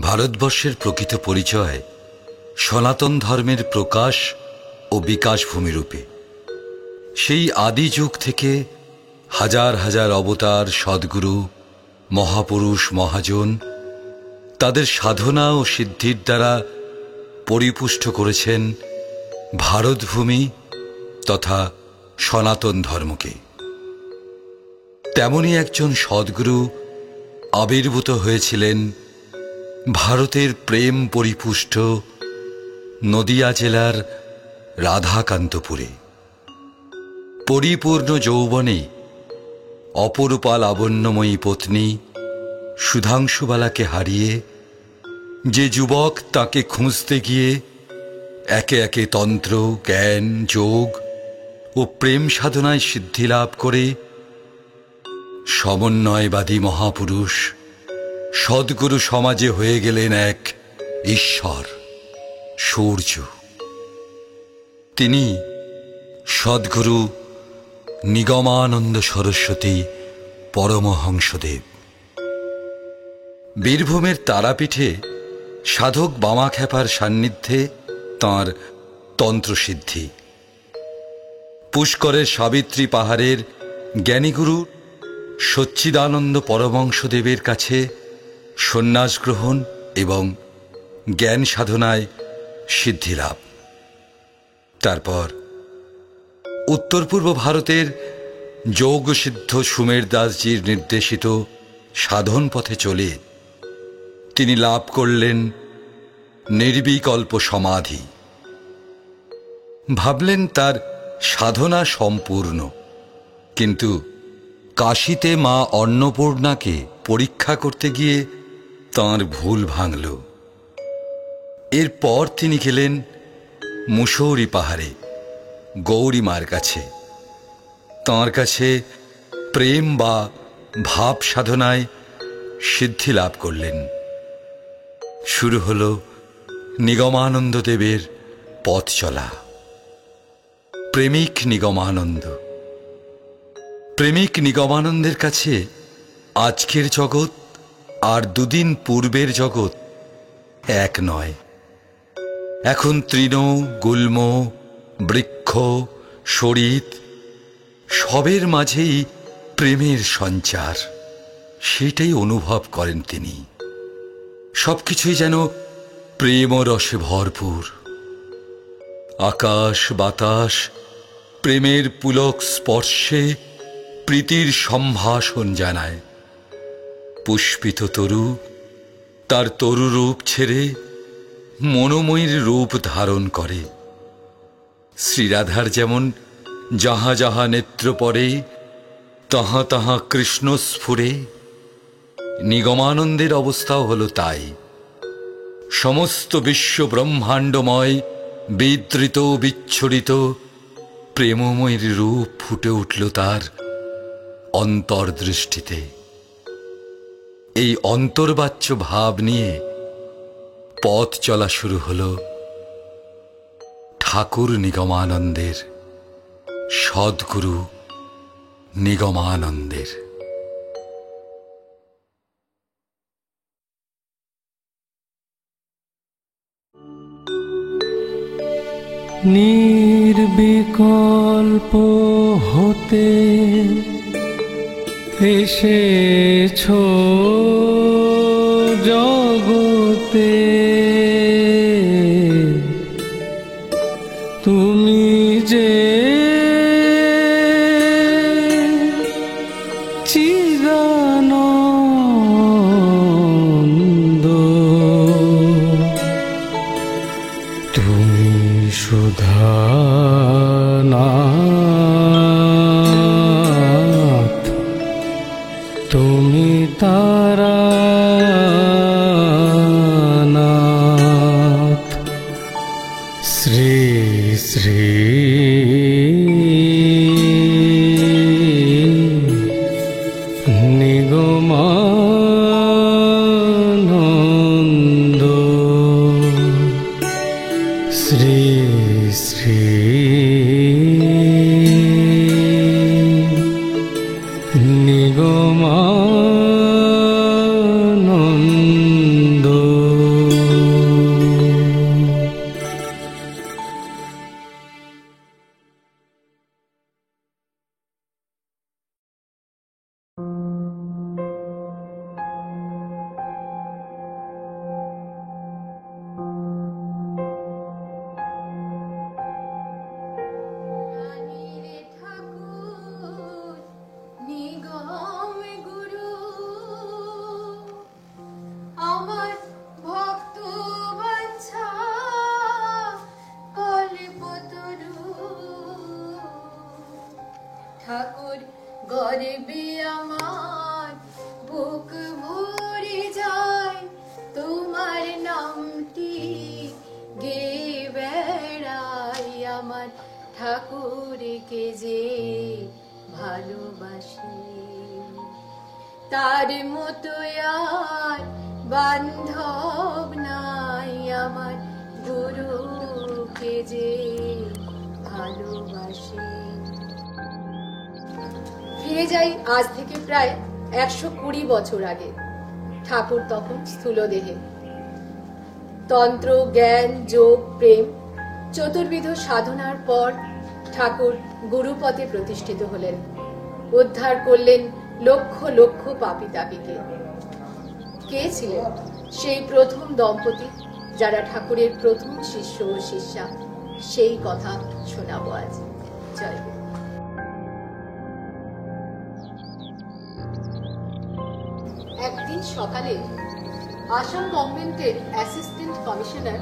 ভারতবর্ষের প্রকৃত পরিচয় সনাতন ধর্মের প্রকাশ ও বিকাশ ভূমিরূপে। সেই আদি যুগ থেকে হাজার হাজার অবতার সদ্গুরু, মহাপুরুষ, মহাজন তাদের সাধনা ও সিদ্ধির দ্বারা পরিপুষ্ট করেছেন ভারতভূমি তথা সনাতন ধর্মকে। তেমনি একজন সদ্গুরু আবির্ভূত হয়েছিলেন ভারতের প্রেম পরিপুষ্ট নদিয়া জেলার রাধাকান্তপুরে। পরিপূর্ণ যৌবনে অপরূপা লাবণ্যময়ী পত্নী সুধাংশুবালাকে হারিয়ে যে যুবক তাকে খুঁজতে গিয়ে একে একে তন্ত্র, জ্ঞান, যোগ ও প্রেম সাধনায় সিদ্ধি লাভ করে সমন্বয়বাদী মহাপুরুষ সদ্গুরু সমাজে হয়ে গেলেন এক ঈশ্বর, সূর্য। তিনি সদ্গুরু নিগমানন্দ সরস্বতী পরমহংসদেব। বীরভূমের তারাপীঠে সাধক বামাখ্যাপার সান্নিধ্যে তাঁর তন্ত্রসিদ্ধি। পুষ্করের সাবিত্রী পাহাড়ের জ্ঞানীগুরু সচ্চিদানন্দ পরমহংসদেবের কাছে সন্ন্যাস গ্রহণ এবং জ্ঞান সাধনায় সিদ্ধিলাভ। তারপর উত্তর পূর্ব ভারতের যোগসিদ্ধ সুমের দাসজির নির্দেশিত সাধন পথে চলে তিনি লাভ করলেন নির্বিকল্প সমাধি। ভাবলেন তার সাধনা সম্পূর্ণ, কিন্তু কাশীতে মা অন্নপূর্ণাকে পরীক্ষা করতে গিয়ে তাঁর ভুল ভাঙল। এরপর তিনি গেলেন মুসৌরি পাহাড়ে গৌরী মার কাছে। তাঁর কাছে প্রেম বা ভাব সাধনায় সিদ্ধি লাভ করলেন। শুরু হল নিগমানন্দ দেবের পথ চলা। প্রেমিক নিগমানন্দ। প্রেমিক নিগমানন্দের কাছে আজকের জগৎ আর দুদিন পূর্বের জগৎ এক নয়। এখন তৃণ, গুল্ম, বৃক্ষ, শরীর সবের মাঝেই প্রেমের সঞ্চার, সেটাই অনুভব করেন তিনি। সবকিছুই যেন প্রেম রসে ভরপুর। আকাশ বাতাস প্রেমের পুলক স্পর্শে প্রীতির সম্ভাষণ জানায়। পুষ্পিত তরু তার তরুরূপ ছেড়ে মনোময়ীর রূপ ধারণ করে। শ্রীরাধার যেমন যাহা যাহা নেত্র পড়ে তাহা তাহা কৃষ্ণ স্ফুরে, নিগমানন্দের অবস্থাও হল তাই। সমস্ত বিশ্ব ব্রহ্মাণ্ডময় বিদ্রিত বিচ্ছুরিত প্রেমময়ীর রূপ ফুটে উঠল তার অন্তর্দৃষ্টিতে। এই অন্তর্বাচ্য ভাব নিয়ে পথ চলা শুরু হল ঠাকুর নিগমানন্দের, সদ্গুরু নিগমানন্দের। নির্বিকল্প হতে এসেছো জগতে, তুমি যে চিদানন্দ, তুমি সুধানাথ, তুমি তারানাথ, শ্রী শ্রী নিগমানন্দ, শ্রী শ্রী নিগমানন্দ। ঠাকুরকে যে ভালোবাসি, তার মতো আর বান্ধব নাই আমার, গুরুকে যে ভালোবাসি। ফিরে যাই আজ থেকে প্রায় 120 বছর আগে। ঠাকুর তখন স্থূলদেহে। তন্ত্র, জ্ঞান, যোগ, প্রেম চতুর্বিধ সাধনার পর ঠাকুর গুরুপদে প্রতিষ্ঠিত হলেন। উদ্ধার করলেন লক্ষ লক্ষ পাপী তাপীকে। কে ছিলেন সেই প্রথম দম্পতি যারা ঠাকুরের প্রথম শিষ্য ও শিষ্যা, সেই কথা শোনাবো আজ। জয় গুরু। একদিন সকালে আসাম গভর্নমেন্টের অ্যাসিস্ট্যান্ট কমিশনার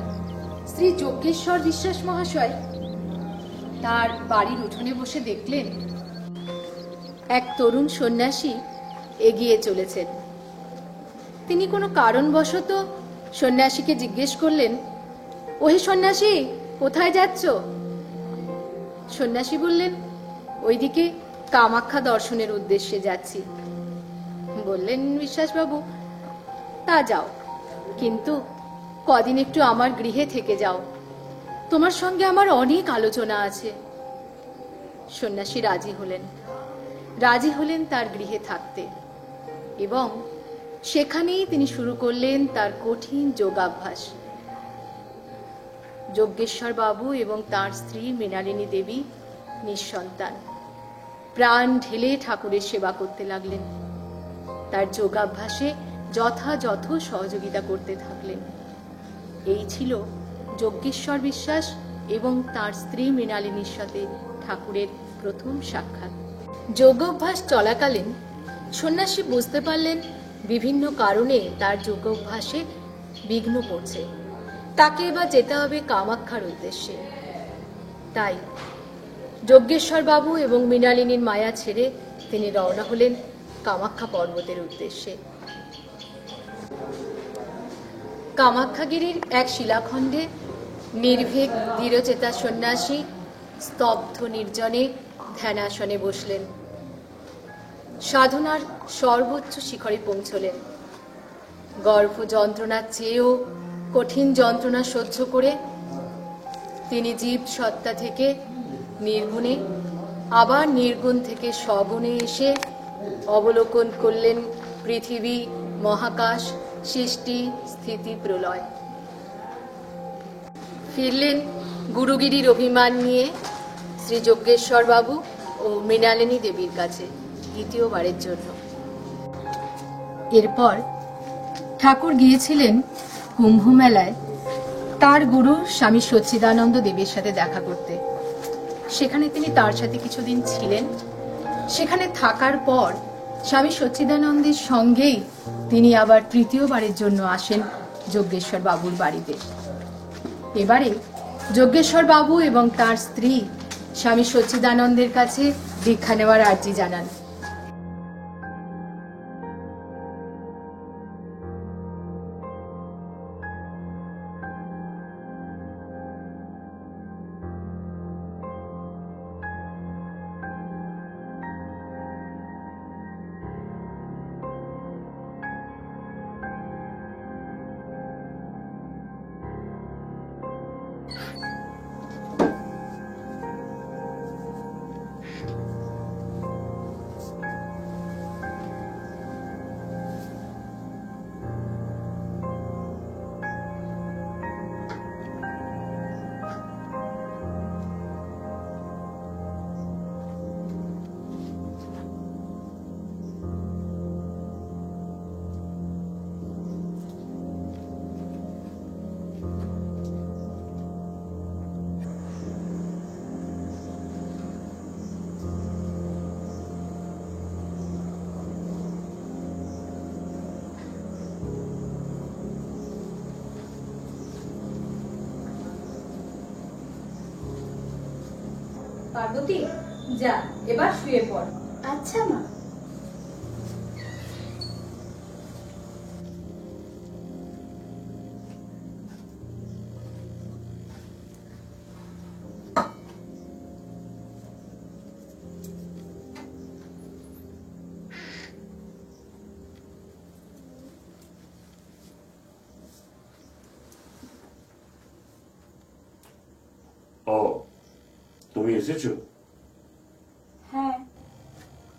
শ্রী যজ্ঞেশ্বর বিশ্বাস মহাশয় তার বাড়ির উঠোনে বসে দেখলেন এক তরুণ সন্ন্যাসী এগিয়ে চলেছেন। তিনি কোনো কারণবশত সন্ন্যাসীকে জিজ্ঞেস করলেন, ওহে সন্ন্যাসী, কোথায় যাচ্ছ? সন্ন্যাসী বললেন, ওইদিকে কামাখ্যা দর্শনের উদ্দেশ্যে যাচ্ছি। বললেন বিশ্বাসবাবু, তা যাও, কিন্তু কদিন একটু আমার গৃহে থেকে যাও, তোমার সঙ্গে আমার অনেক আলোচনা আছে। সন্ন্যাসী রাজি হলেন তার গৃহে থাকতে, এবং সেখানেই তিনি শুরু করলেন তার কঠিন যোগাভ্যাস। যজ্ঞেশ্বর বাবু এবং তার স্ত্রী মৃণালিনী দেবী নিঃসন্তান, প্রাণ ঢেলে ঠাকুরের সেবা করতে লাগলেন। তার যোগাভ্যাসে যথাযথ সহযোগিতা করতে থাকলেন। এই ছিল যজ্ঞেশ্বর বিশ্বাস এবং তার স্ত্রী মৃণালিনীর সাথে ঠাকুরের প্রথম সাক্ষাৎ। যোগাভ্যাস চলাকালীন সন্ন্যাসী বুঝতে পারলেন বিভিন্ন কারণে তার যোগাভ্যাসে বিঘ্ন পড়ছে। তাকে এবার যেতে হবে কামাখ্যার উদ্দেশ্যে। তাই যজ্ঞেশ্বর বাবু এবং মৃণালিনীর মায়া ছেড়ে তিনি রওনা হলেন কামাখ্যা পর্বতের উদ্দেশ্যে। কামাখ্যাগিরির এক শিলাখণ্ডে নির্ভীক দৃঢ়চেতা সন্ন্যাসী স্তব্ধ নির্জনে ধ্যানাসনে বসলেন। সাধনার সর্বোচ্চ শিখরে পৌঁছলেন। গর্ভ যন্ত্রণার চেয়েও কঠিন যন্ত্রণা সহ্য করে তিনি জীব সত্তা থেকে নির্গুণে, আবার নির্গুণ থেকে সগুণে এসে অবলোকন করলেন পৃথিবী, মহাকাশ, সৃষ্টি, স্থিতি, প্রলয়। ফিরলেন গুরুগিরির অভিমান নিয়ে শ্রী যজ্ঞেশ্বর বাবু ও মৃণালিনী দেবীর কাছে দ্বিতীয়বারের জন্য। এরপর ঠাকুর গিয়েছিলেন কুম্ভ মেলায় তার গুরু স্বামী সচ্চিদানন্দ দেবের সাথে দেখা করতে। সেখানে তিনি তার সাথে কিছুদিন ছিলেন। সেখানে থাকার পর স্বামী সচ্চিদানন্দের সঙ্গেই তিনি আবার তৃতীয়বারের জন্য আসেন যজ্ঞেশ্বর বাবুর বাড়িতে। এবারে যজ্ঞেশ্বর বাবু এবং তার স্ত্রী স্বামী সচ্চিদানন্দের কাছে দীক্ষা নেওয়ার আর্জি জানান। পার্বতী, যা এবার শুয়ে পড়। আচ্ছা মা। তুমি এসেছো? হ্যাঁ,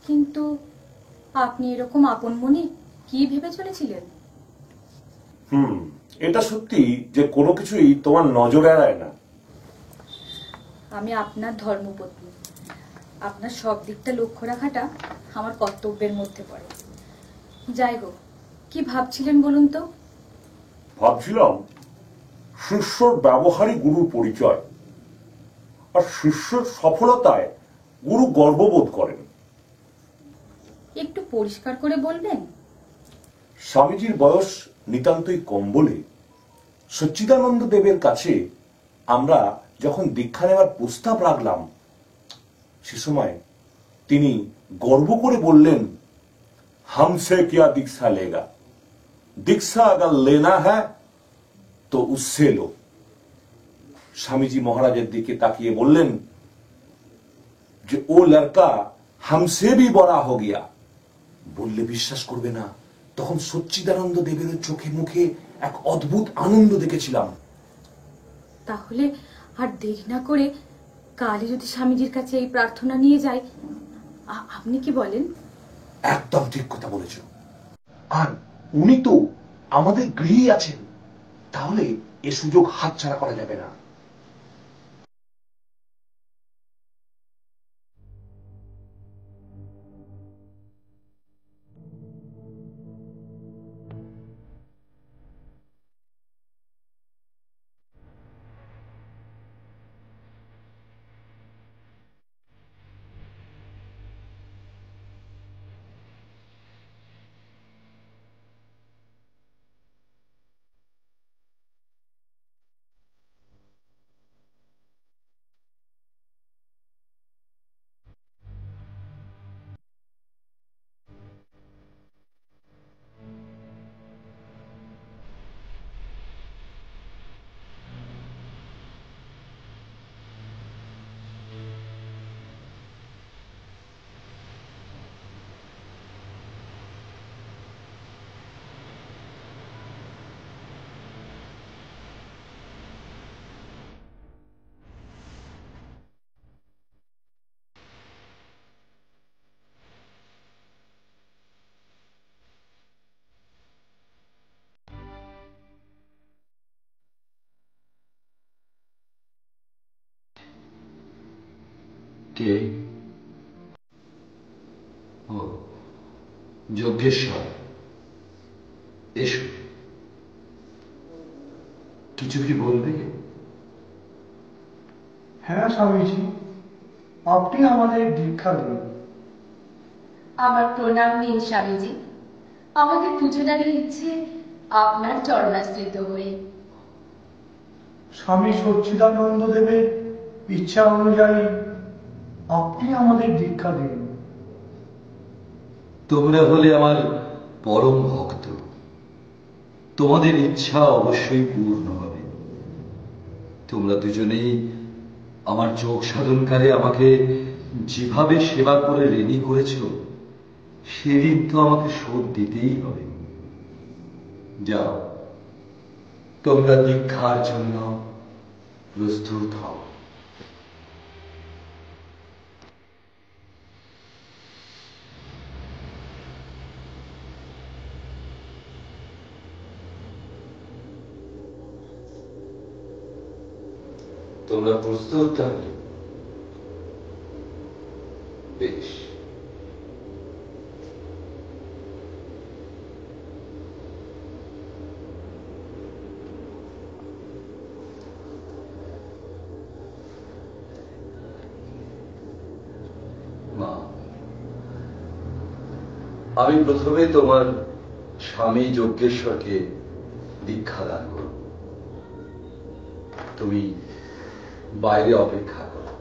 কিন্তু আপনি এরকম আপন মনে কি ভেবে চলেছিলেন? এটা সত্যি যে কোনো কিছুই তোমার নজর এড়ায় না। আমি আপনার ধর্মপত্নী, আপনার সব দিকটা লক্ষ্য রাখাটা আমার কর্তব্যের মধ্যে পড়ে। যাই হোক, কি ভাবছিলেন বলুন তো? ভাবছিলাম শিষ্যর ব্যবহারই গুরুর পরিচয়, আর শিষ্যের সফলতায় গুরু গর্ববোধ করেন। একটু পরিষ্কার করে বলবেন? স্বামীজির বয়স নিতান্তই কম বলে সচ্চিদানন্দ দেবের কাছে আমরা যখন দীক্ষা নেওয়ার প্রস্তাব রাখলাম, সে সময় তিনি গর্ব করে বললেন, हमसे क्या दीक्षा लेगा, दीक्षा अगर लेना है तो उससे लो। স্বামীজি মহারাজের দিকে তাকিয়ে বললেন যে ও লড়কা हमसे भी बड़ा हो गया। বললে বিশ্বাস করবে না, তখন সচ্চিদানন্দ দেবের চোখে মুখে এক অদ্ভুত আনন্দ দেখেছিলাম। তাহলে আর দেরি না করে কালই যদি স্বামীজির কাছে এই প্রার্থনা নিয়ে যাই, আপনি কি বলেন? একদম ঠিক কথা বলেছ। আর উনি তো আমাদের গৃহেই আছেন, তাহলে এ সুযোগ হাতছাড়া করা যাবে না। কে? ও, যজ্ঞেশ্বর, এসো। কিছু কি বলবে? হ্যাঁ স্বামীজি, আপনি আমাদের দীক্ষা দিন। আমার প্রণাম নিন স্বামীজি। আমাদের পুজোদারের ইচ্ছে আপনার চরণাশ্রিত হয়ে। স্বামী সচ্চিদানন্দ দেবের ইচ্ছা অনুযায়ী আপনি আমাদের দীক্ষা দিন। তোমরা হলে আমার পরম ভক্ত, তোমাদের ইচ্ছা অবশ্যই পূর্ণ হবে। তোমরা দুজনেই আমার যোগ সাধনকালে আমাকে যেভাবে সেবা করে ঋণী করেছ, সেদিন তো আমাকে শোধ দিতেই হবে। যাও, তোমরা দীক্ষার জন্য প্রস্তুত হও। তোমরা প্রস্তুত তাহলে? বেশ। মা, আমি প্রথমে তোমার স্বামী যজ্ঞেশ্বরকে দীক্ষা দান করব। তুমি বাইরে অপেক্ষা করো।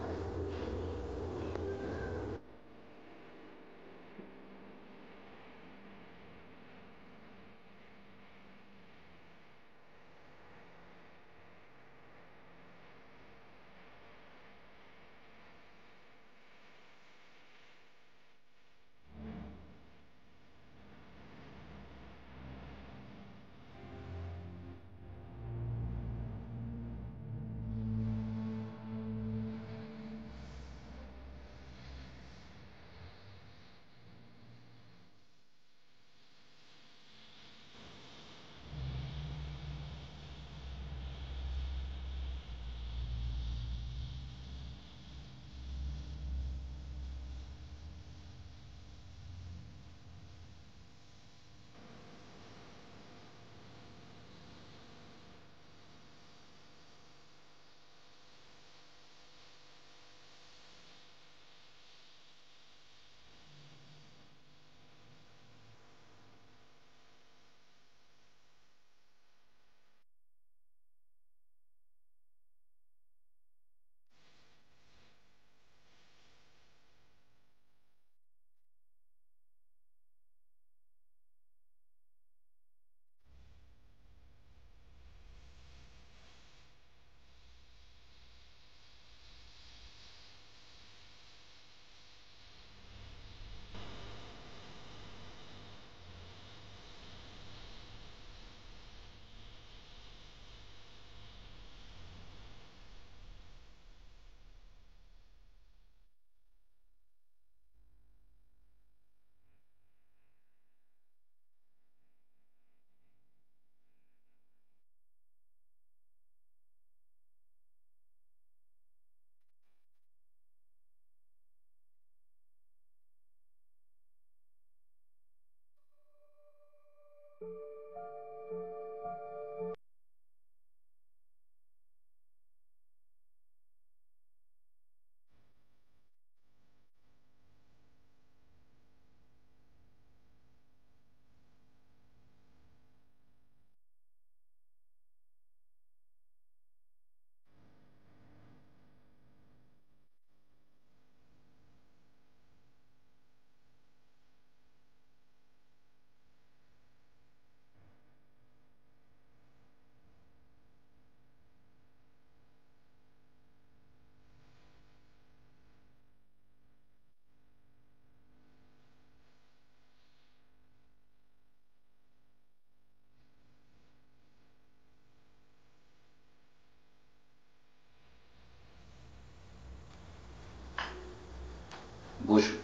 বসুন।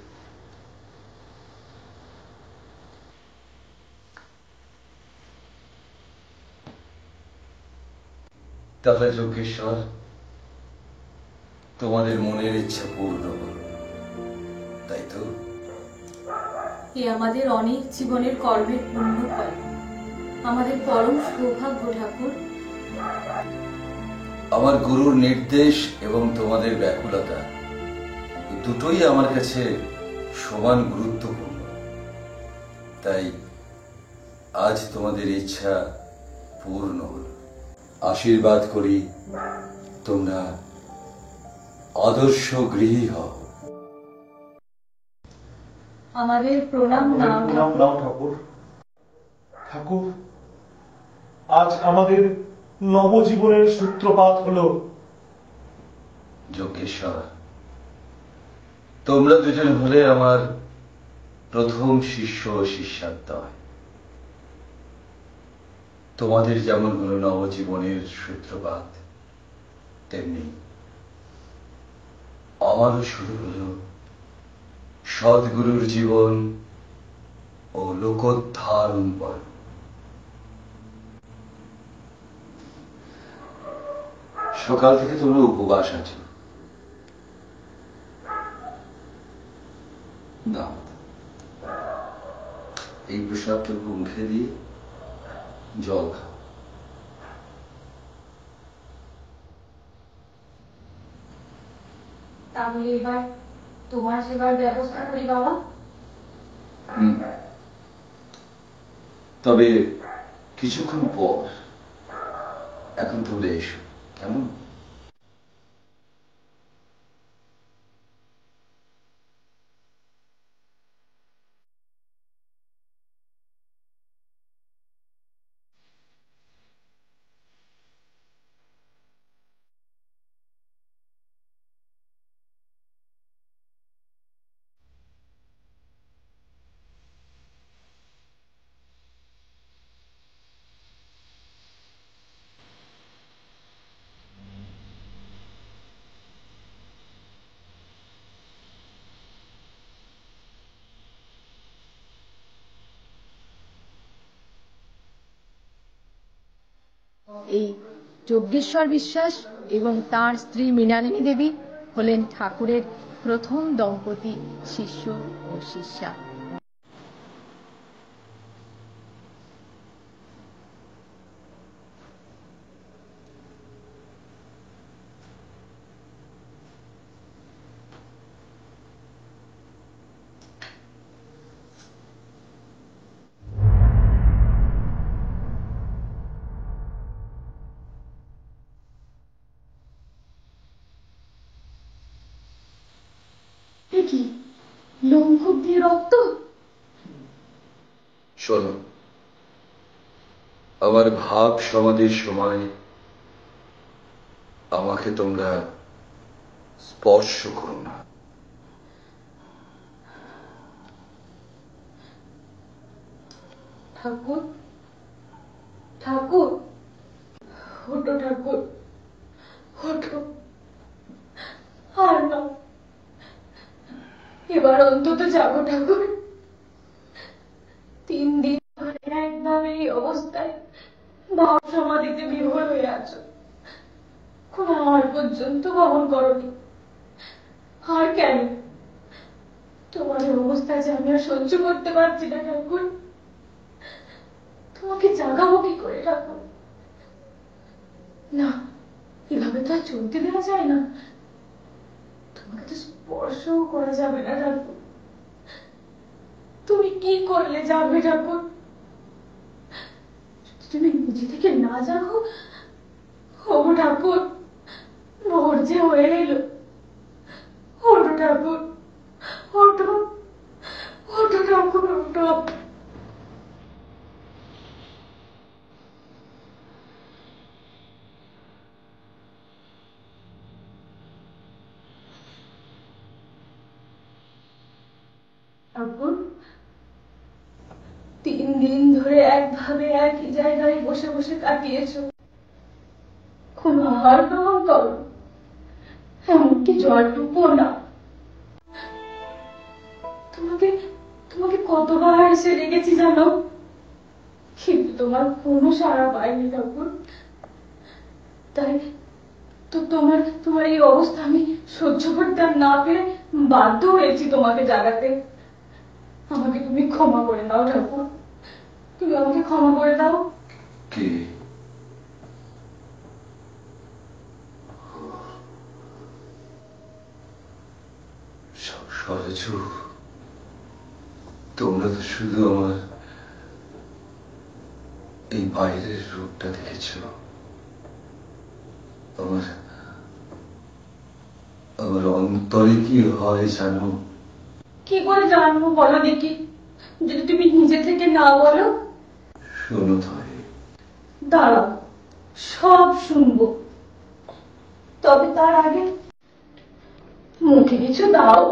তাহলে যজ্ঞেশ্বর, তোমাদের মনের ইচ্ছা পূর্ণ হল, তাই তো? এ আমাদের অনেক জীবনের কর্মের পূর্ণ ফল, আমাদের পরম সৌভাগ্য ঠাকুর। আমার গুরুর নির্দেশ এবং তোমাদের ব্যাকুলতা দুটোই আমার কাছে সমান গুরুত্বপূর্ণ। তাই আজ তোমাদের ইচ্ছা পূর্ণ হল। আশীর্বাদ করি তোমরা আদর্শ গৃহী হও। আমাদের প্রণাম নাও ঠাকুর। ঠাকুর, আজ আমাদের নবজীবনের সূত্রপাত হলো। যজ্ঞেশ্বর, তোমরা দুজন হলে আমার প্রথম শিষ্য ও শিষ্যাদ্বয়। তোমাদের যেমন হলো নবজীবনের সূত্রপাত, তেমনি আমারও শুরু হলো সদ্গুরুর জীবন ও লোকোদ্ধারণ পর্ব। সকাল থেকে তোমরা উপবাস আছো। না, এই প্রসাদটুকু মুখে দিয়ে জল খাও। তাহলে এবার তোমার সেবার ব্যবস্থা করি বাবা। তবে কিছুক্ষণ পর। এখন তোমরা এসো, কেমন? এই যজ্ঞেশ্বর বিশ্বাস এবং তার স্ত্রী মৃণালিনী দেবী হলেন ঠাকুরের প্রথম দম্পতি শিষ্য ও শিষ্যা। কি লোমকূপ দিয়ে রক্ত? শোনো, আমার ভাব সমাধির সময় আমাকে তোমরা স্পর্শ করো না। ঠাকুর, ঠাকুর, ওঠো ঠাকুর, ওঠো। আর না, এবার অন্তত যাবো ঠাকুর। 3 দিন ধরে একদম এই অবস্থায় ভাব সমাধিতে বিভোর হয়ে আছো, কোন আহার পর্যন্ত গ্রহণ করনি। আর কেন? তোমার অবস্থা যে আমি আর সহ্য করতে পারছি না ঠাকুর। ঠাকুর। না, এভাবে তো আর চলতে দেওয়া যায় না। তোমাকে তো স্পর্শও করা যাবে না ঠাকুর। তুমি কি করলে যাবে ঠাকুর? তুমি নিজে থেকে না যাও। ও ঠাকুর, ভোর যে হয়ে এলো। ওঠো ঠাকুর, ওঠো, ওঠো ঠাকুর, ওঠো। ঠাকুর, 3 দিন ধরে একভাবে একই জায়গায় বসে বসে কাটিয়েছো। কোনো আহার গ্রহণ করো, এমনকি জলটুকু না। তোমাকে তোমাকে কতবার এসে রেখেছি জানো, কিন্তু তোমার কোনো সাড়া পাইনি ঠাকুর। তাই তো তোমার এই অবস্থা আমি সহ্য করতে না পেরে বাধ্য হয়েছি তোমাকে জাগাতে। আমাকে তুমি ক্ষমা করে দাও ঠাকুর, তুমি আমাকে ক্ষমা করে দাও। কে? সরজু, তোমরা তো শুধু আমার এই বাইরের রূপটা দেখেছ। আমার অন্তরে কি হয় জানো? কি করে জানবো বলো দেখি, যদি তুমি নিজে থেকে না বলো। শোনো তবে। দাঁড়াও, সব শুনবো, তবে তার আগে মুখে কিছু দাও।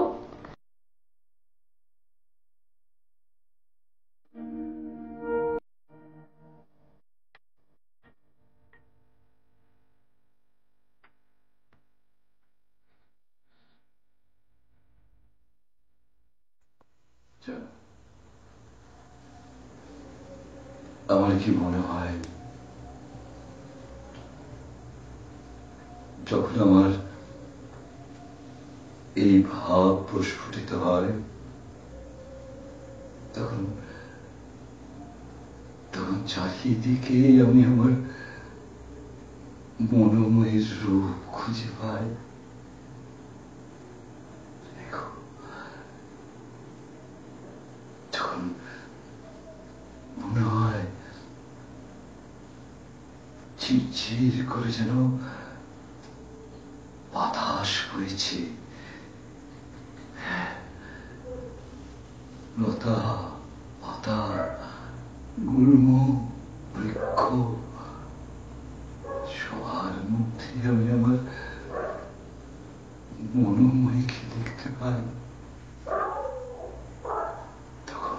আমার কি মনে হয়, যখন আমার এই ভাব প্রস্ফুটিত হয়, তখন চারিদিকে আমি আমার মনোময়ের রূপ খুঁজে পাই। যখন মনে হয় ঝিরঝির করে যেন বাতাস বইছে, লতা পাতা গুল্ম বৃক্ষ সবার মধ্যে আমি আমার মনোময়কে দেখতে পাই। তখন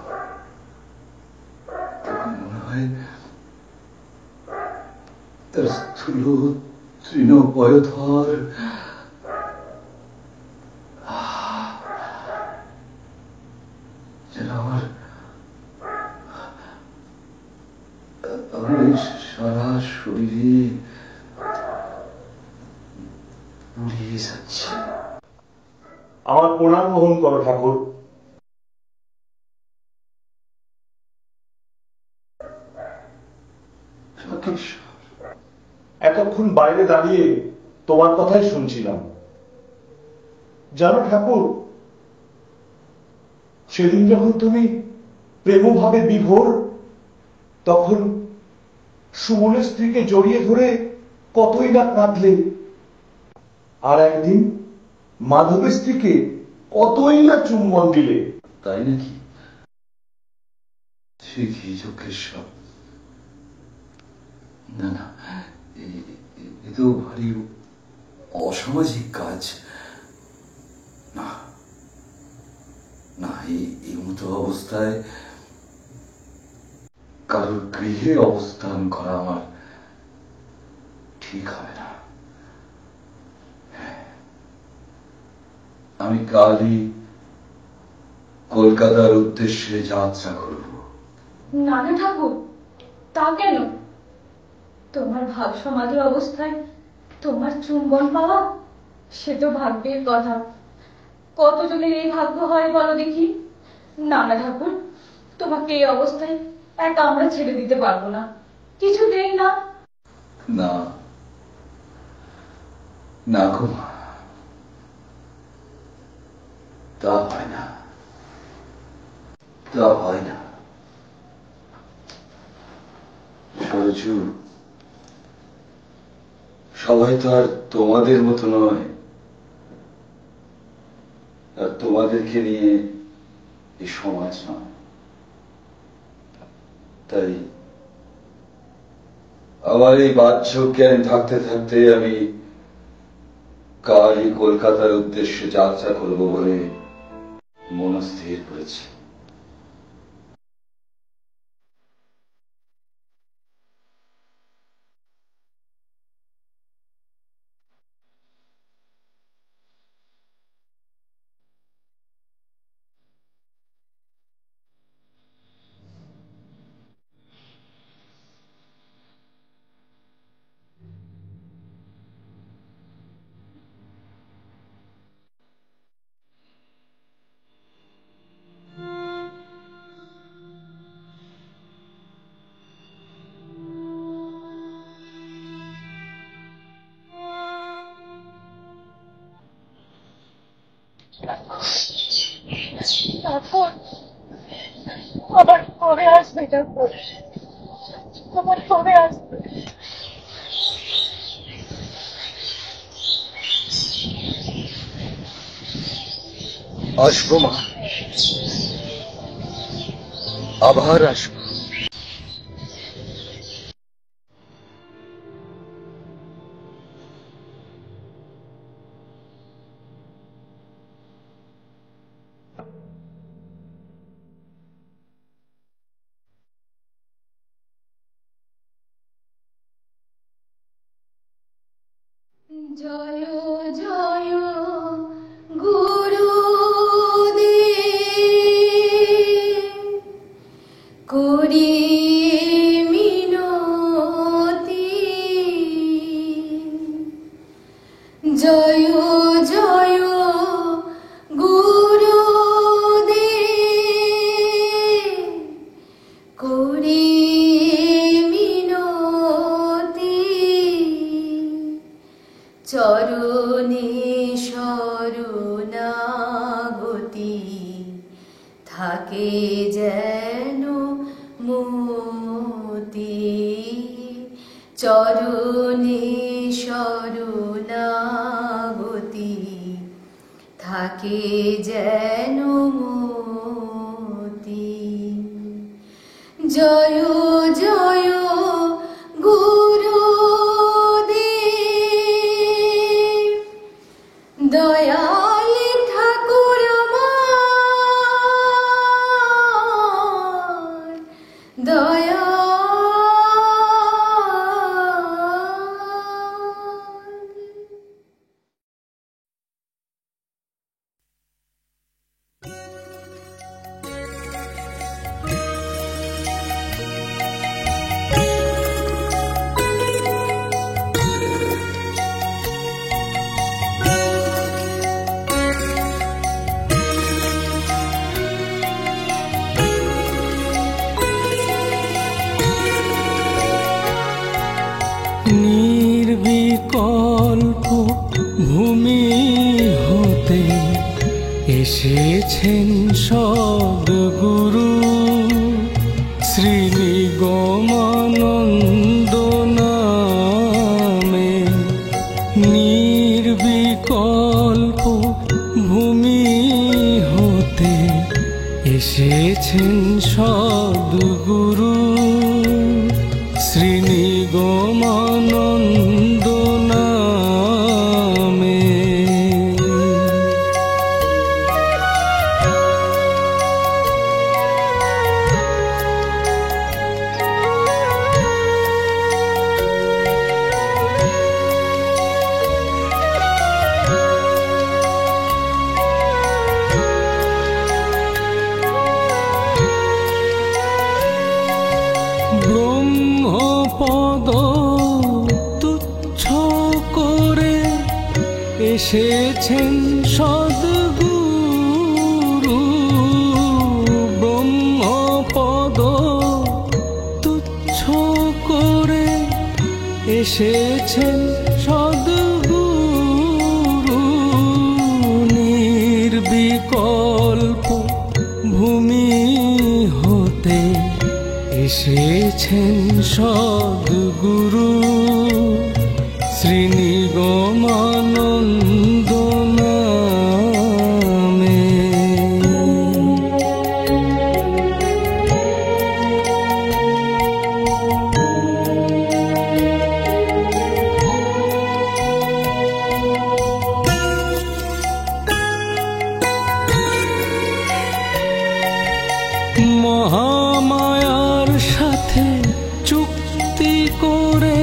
মনে হয় তার স্থূল তৃণপয়ধর যেন আমার সারা শরীরে উড়িয়ে যাচ্ছে। আমার প্রণাম গ্রহণ করো ঠাকুর। এতক্ষণ বাইরে দাঁড়িয়ে তোমার কথাই শুনছিলাম। জানো ঠাকুর, সেদিন যখন তুমি প্রেমভাবে বিভোর, তখন সুমনের স্ত্রীকে জড়িয়ে ধরে কতই না কাঁদলে। আর একদিন মাধবের স্ত্রীকে কতই না চুম্বন দিলে। তাই নাকি? সে কি যোগেশ্বর! না না, এ তো ভারী অসামাজিক কাজ। না না, এই মতো অবস্থায় কারোর গৃহে অবস্থান করা আমার ঠিক হবে না। আমি কালই কলকাতার উদ্দেশ্যে যাত্রা করব। না না ঠাকুর, তা কেন? তোমার ভাব সমাধি অবস্থায় তোমার চুম্বন পাওয়া, সে তো ভাগ্যের কথা। কতজনের এই ভাগ্য হয় বলো দেখি। না না ঠাকুর, তোমাকে এই অবস্থায় একা আমরা ছেড়ে দিতে পারবো না। কিছু দেন না। না না গো, তা হয় না, তা হয় না। সরজু, সবাই তো আর তোমাদের মতো নয়, আর তোমাদেরকে নিয়ে এই সমাজ নয়। তাই আমার এই বাহ্য জ্ঞান থাকতে থাকতে আমি কালই কলকাতার উদ্দেশ্যে যাত্রা করব বলে মনস্থির করেছি। তারপর আবার কবে আসবে? তারপর আবার কবে আসবে? আসবো মা, আবার আসবো। জয় জয় গুরুদেব, করি মিনতি। জয় জয় গুরুদেব, করি মিনতি। চরণে শরণাগতি থাকে যেন মতি। চরণে শরণাগতি থাকে যেন মতি। জয় জয় গুরুদেব, দয়াল ঠাকুর আমার, দয়াল। নির্বিকল্প ভূমি হতে এসেছেন সদ্গুরু শ্রী নিগমানন্দ নামে। নির্বিকল্প ভূমি হতে এসেছেন সদ্গুরু শ্রী নিগমানন্দ নামে। ব্রহ্মপদ তুচ্ছ করে এসেছেন সদ্গুরু। ব্রহ্মপদ তুচ্ছ করে এসেছেন সদ্গুরু, নির্বিকল্প ভূমি হতে এসেছেন সদ্গুরু, শ্রী নিগমানন্দ নামে। মহামায়ার সাথে চুক্তি করে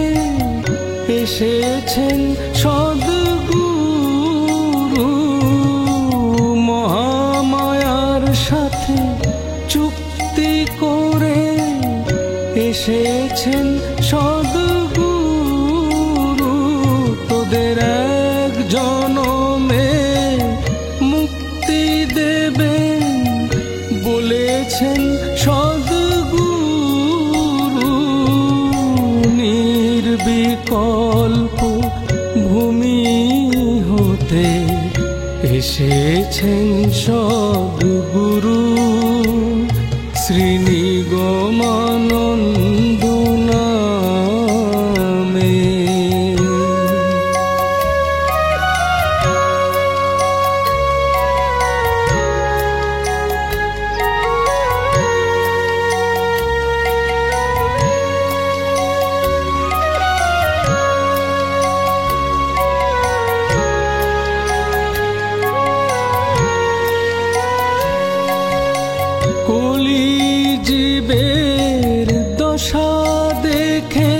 এসেছেন সদ্গুরু, মহামায়ার সাথে চুক্তি করে এসেছেন সদ্গুরু, তোদের এক জনমে মুক্তি দেবেন বলেছেন সদ্গুরু, নির্বিকল্প ভূমি হতে এসেছেন সদ্গুরু, শ্রী নিগমানন্দ নামে। কলিজীবের দশা দেখে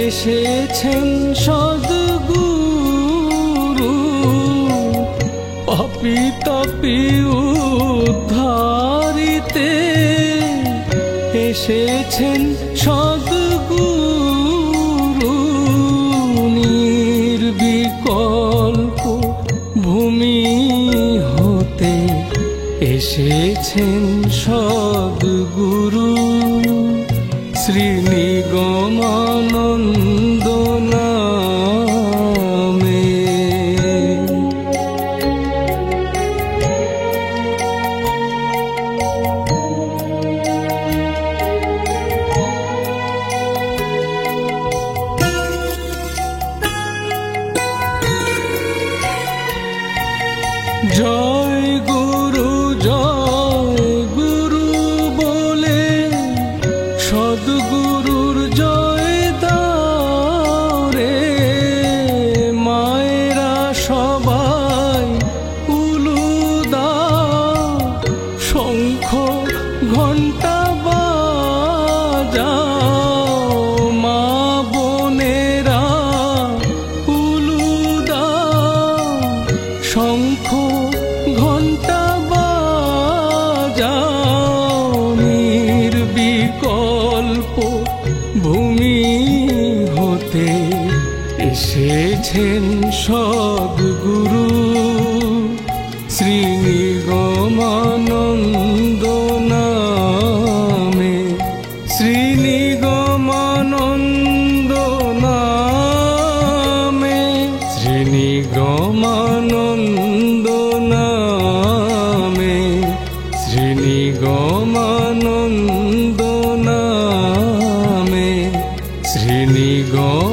এসেছেন সদ্গুরু, পাপী তাপী উদ্ধারিতে এসেছেন সদ্গুরু, নির্বিকল্প ভূমি হতে এসেছেন সদ্গুরু, শ্রী নিগমানন্দ নামে। জয় গুরু জয় গুরু বলে সদ্গুরুর জয় দাও রে, মায়েরা সবাই উলু দাও, শঙ্খ ঘণ্টা বাজাও, মা বোনেরা উলু দাও, শঙ্খ ঘণ্টা বাজাও, নির্বিকল্প ভূমি হতে এসেছেন সদ্গুরু, শ্রী নিগমানন্দ নামে, শ্রী নিগমানন্দ নামে, শ্রী নিগমানন্দ নামে, শ্রী নিগমানন্দ নামে, শ্রী নিগমানন্দ